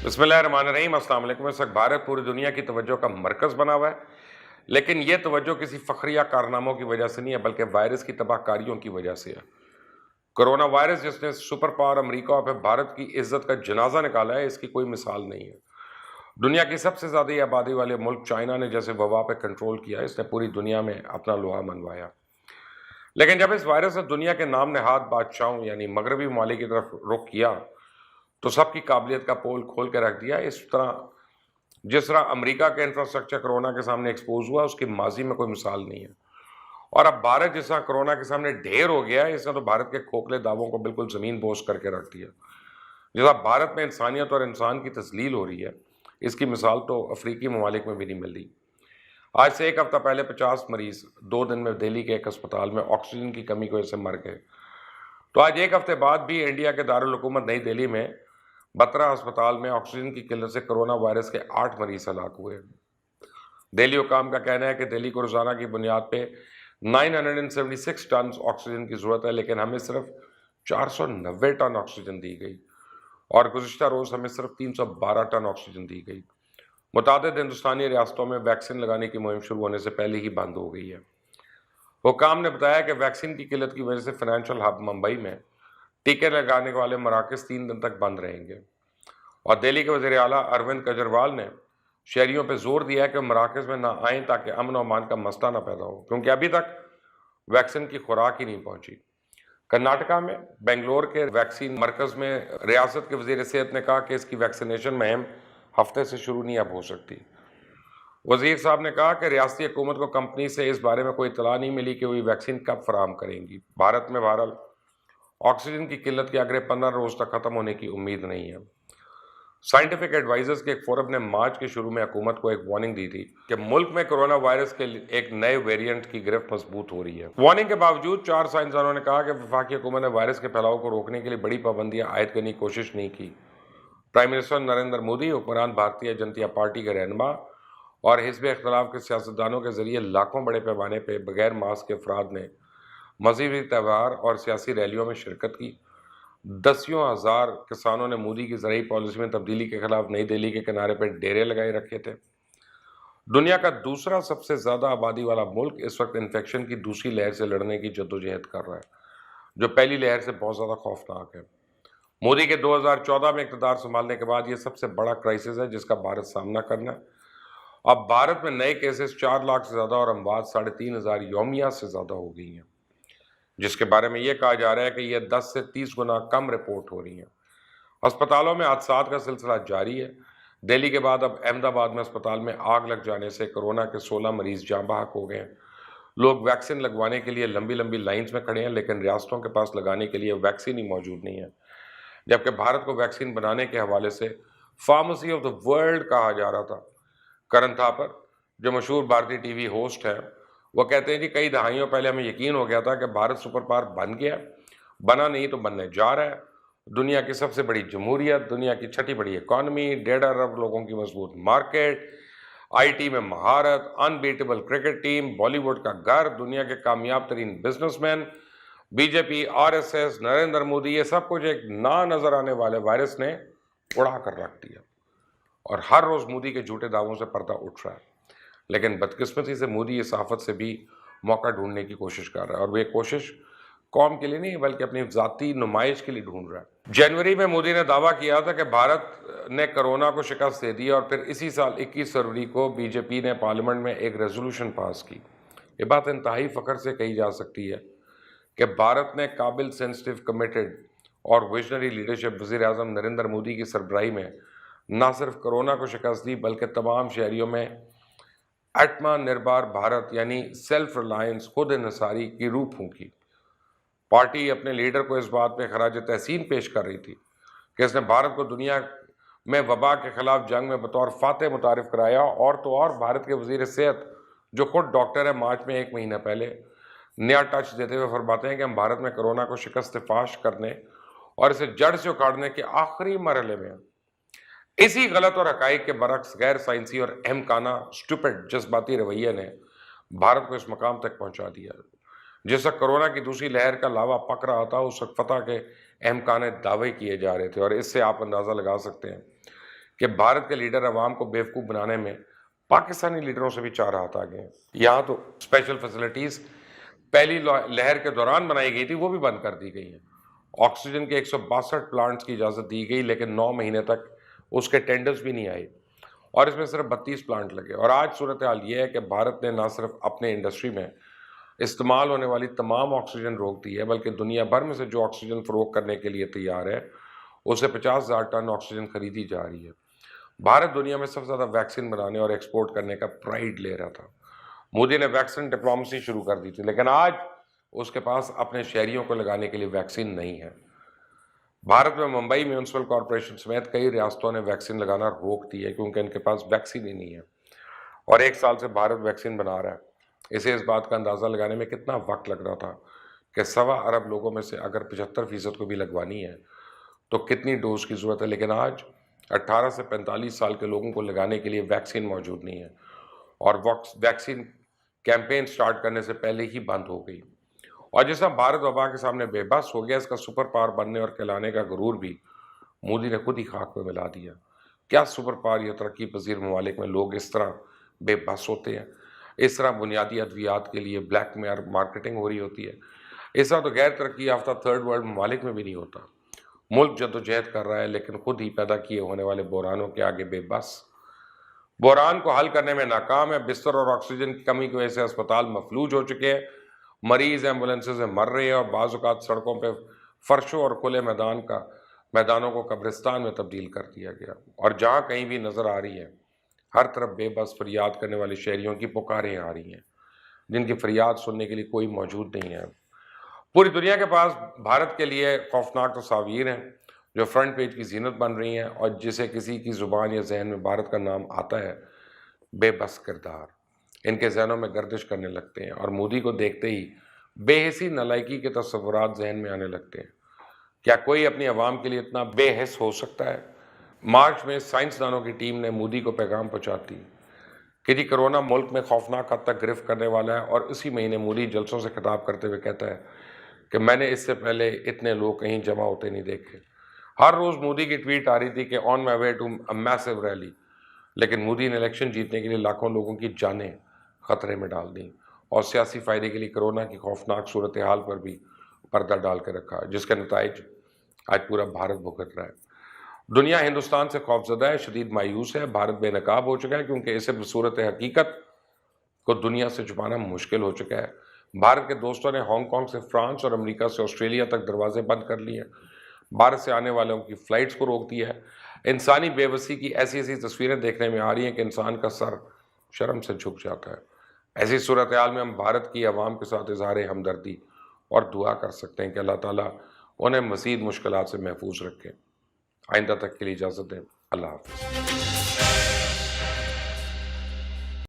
بسم اللہ الرحمن الرحیم، السلام علیکم۔ اس وقت بھارت پوری دنیا کی توجہ کا مرکز بنا ہوا ہے، لیکن یہ توجہ کسی فخریہ کارناموں کی وجہ سے نہیں ہے بلکہ وائرس کی تباہ کاریوں کی وجہ سے ہے۔ کرونا وائرس جس نے سپر پاور امریکہ اور پھر بھارت کی عزت کا جنازہ نکالا ہے، اس کی کوئی مثال نہیں ہے۔ دنیا کی سب سے زیادہ آبادی والے ملک چائنا نے جیسے وبا پہ کنٹرول کیا، اس نے پوری دنیا میں اپنا لوہا منوایا۔ لیکن جب اس وائرس نے دنیا کے نام نہاد بادشاہوں یعنی مغربی ممالک کی طرف رخ کیا تو سب کی قابلیت کا پول کھول کے رکھ دیا۔ جس طرح امریکہ کا انفراسٹرکچر کرونا کے سامنے ایکسپوز ہوا، اس کی ماضی میں کوئی مثال نہیں ہے۔ اور اب بھارت جس طرح کرونا کے سامنے ڈھیر ہو گیا ہے، اس نے تو بھارت کے کھوکھلے دعووں کو بالکل زمین بوس کر کے رکھ دیا۔ جس طرح بھارت میں انسانیت اور انسان کی تذلیل ہو رہی ہے، اس کی مثال تو افریقی ممالک میں بھی نہیں مل رہی۔ آج سے ایک ہفتہ پہلے 50 مریض 2 دن میں دہلی کے ایک اسپتال میں آکسیجن کی کمی کی وجہ سے مر گئے۔ تو آج ایک ہفتے بعد بھی انڈیا کے دارالحکومت نئی دہلی میں بترا اسپتال میں آکسیجن کی قلت سے کرونا وائرس کے 8 مریض ہلاک ہوئے۔ دہلی حکام کا کہنا ہے کہ دہلی کو روزانہ کی بنیاد پہ 976 ٹن آکسیجن کی ضرورت ہے، لیکن ہمیں صرف 490 ٹن آکسیجن دی گئی اور گزشتہ روز ہمیں صرف 312 ٹن آکسیجن دی گئی۔ متعدد ہندوستانی ریاستوں میں ویکسین لگانے کی مہم شروع ہونے سے پہلے ہی بند ہو گئی ہے۔ حکام نے بتایا کہ ویکسین کی قلت کی وجہ سے فائنینشیل ہب ممبئی میں ٹیکے لگانے والے مراکز 3 دن تک بند رہیں گے، اور دہلی کے وزیر اعلیٰ اروند کیجریوال نے شہریوں پہ زور دیا ہے کہ مراکز میں نہ آئیں تاکہ امن و امان کا مسئلہ نہ پیدا ہو، کیونکہ ابھی تک ویکسین کی خوراک ہی نہیں پہنچی۔ کرناٹکا میں بنگلور کے ویکسین مرکز میں ریاست کے وزیر صحت نے کہا کہ اس کی ویکسینیشن مہم ہفتے سے شروع نہیں اب ہو سکتی۔ وزیر صاحب نے کہا کہ ریاستی حکومت کو کمپنی سے اس بارے میں کوئی اطلاع نہیں ملی کہ وہ ویکسین کب فراہم کریں گی۔ بھارت میں بہرحال آکسیجن کی قلت کی اگلے 15 روز تک ختم ہونے کی امید نہیں ہے۔ سائنٹیفک ایڈوائزرز کے ایک فورم نے مارچ کے شروع میں حکومت کو ایک وارننگ دی تھی کہ ملک میں کرونا وائرس کے ایک نئے ویریئنٹ کی گرفت مضبوط ہو رہی ہے۔ وارننگ کے باوجود 4 سائنسدانوں نے کہا کہ وفاقی حکومت نے وائرس کے پھیلاؤ کو روکنے کے لیے بڑی پابندیاں عائد کرنے کی کوشش نہیں کی۔ پرائم منسٹر نریندر مودی، حکمران بھارتیہ جنتا پارٹی کے رہنما اور حزب اختلاف کے سیاستدانوں کے ذریعے لاکھوں بڑے پیمانے پہ بغیر ماسک کے افراد نے مذہبی تہوار اور سیاسی ریلیوں میں شرکت کی۔ دسیوں ہزار کسانوں نے مودی کی زرعی پالیسی میں تبدیلی کے خلاف نئی دہلی کے کنارے پہ ڈیرے لگائے رکھے تھے۔ دنیا کا دوسرا سب سے زیادہ آبادی والا ملک اس وقت انفیکشن کی دوسری لہر سے لڑنے کی جدوجہد کر رہا ہے، جو پہلی لہر سے بہت زیادہ خوفناک ہے۔ مودی کے 2014 میں اقتدار سنبھالنے کے بعد یہ سب سے بڑا کرائسس ہے جس کا بھارت سامنا کرنا ہے۔ اب بھارت میں نئے کیسز 4 لاکھ سے زیادہ اور اموات 3,500 یومیہ سے زیادہ ہو گئی ہیں، جس کے بارے میں یہ کہا جا رہا ہے کہ یہ 10 سے 30 گنا کم رپورٹ ہو رہی ہیں۔ اسپتالوں میں حادثات کا سلسلہ جاری ہے۔ دہلی کے بعد اب احمد آباد میں اسپتال میں آگ لگ جانے سے کورونا کے 16 مریض جاں بحق ہو گئے ہیں۔ لوگ ویکسین لگوانے کے لیے لمبی لمبی لائنز میں کھڑے ہیں، لیکن ریاستوں کے پاس لگانے کے لیے ویکسین ہی موجود نہیں ہے، جبکہ بھارت کو ویکسین بنانے کے حوالے سے فارمیسی آف دا ورلڈ کہا جا رہا تھا۔ کرن تھاپر، جو مشہور بھارتی ٹی وی ہوسٹ ہے، وہ کہتے ہیں کہ کئی دہائیوں پہلے ہمیں یقین ہو گیا تھا کہ بھارت سپر پاور بن گیا، بنا نہیں تو بننے جا رہا ہے۔ دنیا کی سب سے بڑی جمہوریت، دنیا کی 6ٹھی بڑی اکانومی، 1.5 ارب لوگوں کی مضبوط مارکیٹ، آئی ٹی میں مہارت، unbeatable cricket team, Bollywood کا گھر، دنیا کے کامیاب ترین businessman, B J P, R S S, Narendra Modi, یہ سب کچھ ایک نہ نظر آنے والے وائرس نے اڑا کر رکھ دیا، اور ہر روز مودی کے جھوٹے دعووں سے پردہ اٹھ رہا ہے۔ لیکن بدقسمتی سے مودی اس آفت سے بھی موقع ڈھونڈنے کی کوشش کر رہا ہے، اور وہ یہ کوشش قوم کے لیے نہیں بلکہ اپنی ذاتی نمائش کے لیے ڈھونڈ رہا ہے۔ جنوری میں مودی نے دعویٰ کیا تھا کہ بھارت نے کرونا کو شکست دے دی، اور پھر اسی سال 21 فروری کو بی جے پی نے پارلیمنٹ میں ایک ریزولوشن پاس کی۔ یہ بات انتہائی فخر سے کہی جا سکتی ہے کہ بھارت نے قابل، سینسٹیو، کمیٹڈ اور ویژنری لیڈرشپ وزیر اعظم نریندر مودی کی سربراہی میں نہ صرف کرونا کو شکست دی بلکہ تمام شہریوں میں آتما نربھر بھارت یعنی سیلف ریلائنس، خود انحصاری کی روح پھونکی۔ پارٹی اپنے لیڈر کو اس بات پہ خراج تحسین پیش کر رہی تھی کہ اس نے بھارت کو دنیا میں وبا کے خلاف جنگ میں بطور فاتح متعارف کرایا، اور تو اور بھارت کے وزیر صحت جو خود ڈاکٹر ہے، مارچ میں 1 مہینہ پہلے نیا ٹچ دیتے ہوئے فرماتے ہیں کہ ہم بھارت میں کرونا کو شکست فاش کرنے اور اسے جڑ سے اکھاڑنے کے آخری مرحلے میں ہیں۔ اسی غلط اور حقائق کے برعکس غیر سائنسی اور احمقانہ اسٹوپڈ جذباتی رویے نے بھارت کو اس مقام تک پہنچا دیا۔ جس وقت کرونا کی دوسری لہر کا لاوا پک رہا تھا، اس وقت فتح کے احمقانہ دعوے کیے جا رہے تھے، اور اس سے آپ اندازہ لگا سکتے ہیں کہ بھارت کے لیڈر عوام کو بیوقوف بنانے میں پاکستانی لیڈروں سے بھی 4 ہاتھ آگے ہیں۔ یہاں تو اسپیشل فیسلٹیز پہلی لہر کے دوران بنائی گئی تھی، وہ بھی بند کر دی گئی ہیں۔ آکسیجن کے 162 پلانٹس کی اجازت دی گئی، لیکن 9 مہینے تک اس کے ٹینڈرز بھی نہیں آئے، اور اس میں صرف 32 پلانٹ لگے۔ اور آج صورتحال یہ ہے کہ بھارت نے نہ صرف اپنے انڈسٹری میں استعمال ہونے والی تمام آکسیجن روک دی ہے، بلکہ دنیا بھر میں سے جو آکسیجن فروخت کرنے کے لیے تیار ہے، اسے 50,000 ٹن آکسیجن خریدی جا رہی ہے۔ بھارت دنیا میں سب سے زیادہ ویکسین بنانے اور ایکسپورٹ کرنے کا پرائیڈ لے رہا تھا۔ مودی نے ویکسین ڈپلومیسی شروع کر دی تھی، لیکن آج اس کے پاس اپنے شہریوں کو لگانے کے لیے ویکسین نہیں ہے۔ بھارت میں ممبئی میونسپل کارپوریشن سمیت کئی ریاستوں نے ویکسین لگانا روک دی ہے، کیونکہ ان کے پاس ویکسین ہی نہیں ہے، اور 1 سال سے بھارت ویکسین بنا رہا ہے۔ اسے اس بات کا اندازہ لگانے میں کتنا وقت لگ رہا تھا کہ 1.25 ارب لوگوں میں سے اگر 75% کو بھی لگوانی ہے تو کتنی ڈوز کی ضرورت ہے، لیکن آج 18 سے 45 سال کے لوگوں کو لگانے کے لیے ویکسین موجود نہیں ہے، اور ویکسین کیمپین سٹارٹ کرنے سے پہلے ہی بند ہو گئی۔ اور جس طرح بھارت وبا کے سامنے بے بس ہو گیا، اس کا سپر پاور بننے اور کہلانے کا غرور بھی مودی نے خود ہی خاک میں ملا دیا۔ کیا سپر پاور یا ترقی پذیر ممالک میں لوگ اس طرح بے بس ہوتے ہیں؟ اس طرح بنیادی ادویات کے لیے بلیک مارکیٹنگ ہو رہی ہوتی ہے؟ اس طرح تو غیر ترقی یافتہ 3rd ورلڈ ممالک میں بھی نہیں ہوتا۔ ملک جدوجہد کر رہا ہے، لیکن خود ہی پیدا کیے ہونے والے بحرانوں کے آگے بے بس۔ بحران کو حل کرنے میں ناکام ہے۔ بستر اور آکسیجن کی کمی کی وجہ سے اسپتال مفلوج ہو چکے ہیں، مریض ایمبولینس سے مر رہے ہیں، اور بعض اوقات سڑکوں پہ فرشوں اور کھلے میدانوں کو قبرستان میں تبدیل کر دیا گیا۔ اور جہاں کہیں بھی نظر آ رہی ہے، ہر طرف بے بس فریاد کرنے والے شہریوں کی پکاریں آ رہی ہیں، جن کی فریاد سننے کے لیے کوئی موجود نہیں ہے۔ پوری دنیا کے پاس بھارت کے لیے خوفناک تصاویر ہیں جو فرنٹ پیج کی زینت بن رہی ہیں، اور جسے کسی کی زبان یا ذہن میں بھارت کا نام آتا ہے، بے بس کردار ان کے ذہنوں میں گردش کرنے لگتے ہیں، اور مودی کو دیکھتے ہی بے حسی نالائکی کے تصورات ذہن میں آنے لگتے ہیں۔ کیا کوئی اپنی عوام کے لیے اتنا بے حس ہو سکتا ہے؟ مارچ میں سائنسدانوں کی ٹیم نے مودی کو پیغام پہنچاتی کہ جی کرونا ملک میں خوفناک حد تک گرفت کرنے والا ہے، اور اسی مہینے مودی جلسوں سے خطاب کرتے ہوئے کہتا ہے کہ میں نے اس سے پہلے اتنے لوگ کہیں جمع ہوتے نہیں دیکھے۔ ہر روز مودی کی ٹویٹ آ رہی تھی کہ آن مائی way to a Meesho rally, لیکن مودی نے الیکشن جیتنے کے لیے لاکھوں لوگوں کی جانیں خطرے میں ڈال دیں، اور سیاسی فائدے کے لیے کرونا کی خوفناک صورتحال پر بھی پردہ ڈال کے رکھا، جس کے نتائج آج پورا بھارت بھگت رہا ہے۔ دنیا ہندوستان سے خوفزدہ ہے، شدید مایوس ہے۔ بھارت بے نقاب ہو چکا ہے، کیونکہ اسے صورت حقیقت کو دنیا سے چھپانا مشکل ہو چکا ہے۔ بھارت کے دوستوں نے ہانگ کانگ سے فرانس اور امریکہ سے آسٹریلیا تک دروازے بند کر لیے ہیں، بھارت سے آنے والوں کی فلائٹس کو روک دیا ہے۔ انسانی بے بسی کی ایسی تصویریں دیکھنے میں آ رہی ہیں کہ انسان کا سر شرم سے جھک جاتا ہے۔ ایسی صورتحال میں ہم بھارت کی عوام کے ساتھ اظہار ہمدردی اور دعا کر سکتے ہیں کہ اللہ تعالیٰ انہیں مزید مشکلات سے محفوظ رکھے۔ آئندہ تک کے لیے اجازت دیں۔ اللہ حافظ۔